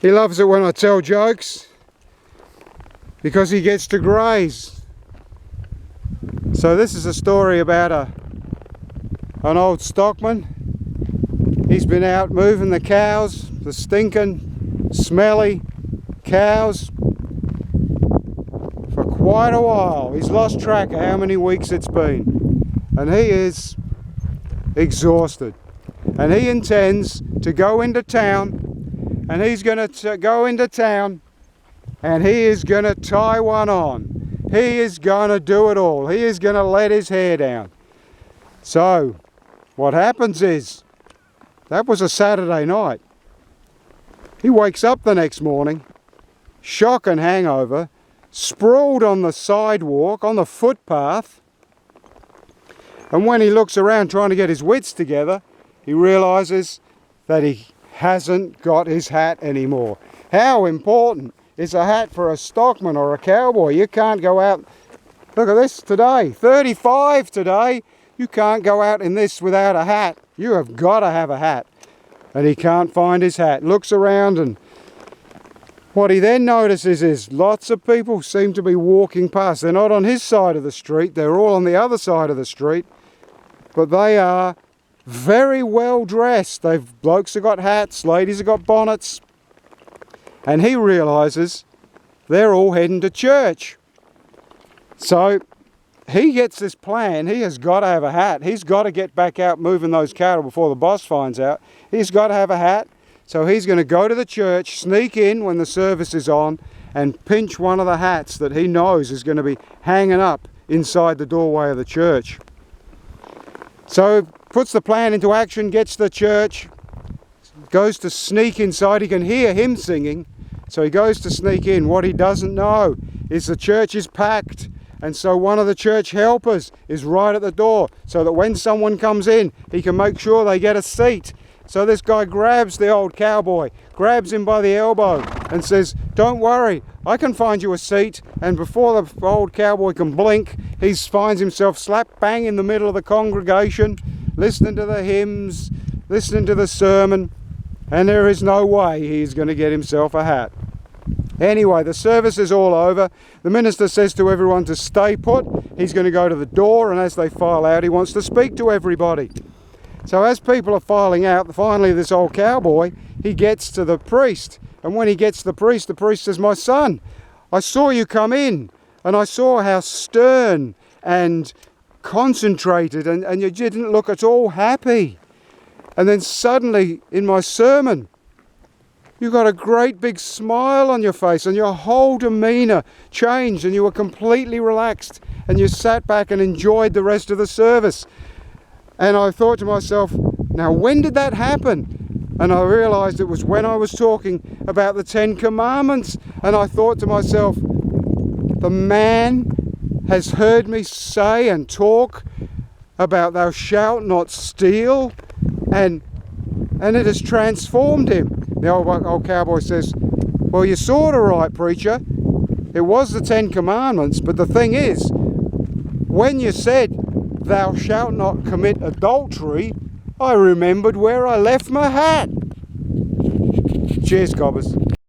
He loves it when I tell jokes because he gets to graze. So this is a story about an old stockman. He's been out moving the cows, the stinking, smelly cows, for quite a while. He's lost track of how many weeks it's been, and he is exhausted. And he intends to go into town, and he's going to go into town and he is going to tie one on. He is going to do it all. He is going to let his hair down. So what happens is, that was a Saturday night. He wakes up the next morning, shock and hangover, sprawled on the sidewalk, on the footpath, and when he looks around trying to get his wits together, he realises that he hasn't got his hat anymore. How important is a hat for a stockman or a cowboy? You can't go out, look at this today, 35 today, you can't go out in this without a hat. You have got to have a hat. And he can't find his hat. Looks around, and what he then notices is lots of people seem to be walking past. They're not on his side of the street, they're all on the other side of the street, but they are very well dressed. Blokes have got hats, ladies have got bonnets, and he realises they're all heading to church. So he gets this plan. He has got to have a hat. He's got to get back out moving those cattle before the boss finds out. He's got to have a hat. So he's going to go to the church, sneak in when the service is on, and pinch one of the hats that he knows is going to be hanging up inside the doorway of the church. So puts the plan into action, gets to the church, goes to sneak inside. He can hear him singing, so he goes to sneak in. What he doesn't know is the church is packed, and so one of the church helpers is right at the door, so that when someone comes in, he can make sure they get a seat. So this guy grabs the old cowboy, grabs him by the elbow and says, "Don't worry, I can find you a seat." And before the old cowboy can blink, he finds himself slap bang in the middle of the congregation, listening to the hymns, listening to the sermon, and there is no way he's going to get himself a hat. Anyway, the service is all over. The minister says to everyone to stay put. He's going to go to the door, and as they file out, he wants to speak to everybody. So as people are filing out, finally this old cowboy, he gets to the priest. And when he gets to the priest says, "My son, I saw you come in, and I saw how stern and concentrated, and you didn't look at all happy. And then suddenly, in my sermon, you got a great big smile on your face, and your whole demeanour changed, and you were completely relaxed, and you sat back and enjoyed the rest of the service." And I thought to myself, now when did that happen? And I realised it was when I was talking about the 10 Commandments. And I thought to myself, the man has heard me say and talk about thou shalt not steal, and it has transformed him. The old cowboy says, "Well, you're sort of right, preacher. It was the 10 Commandments, but the thing is, when you said thou shalt not commit adultery, I remembered where I left my hat." Cheers, cobbers.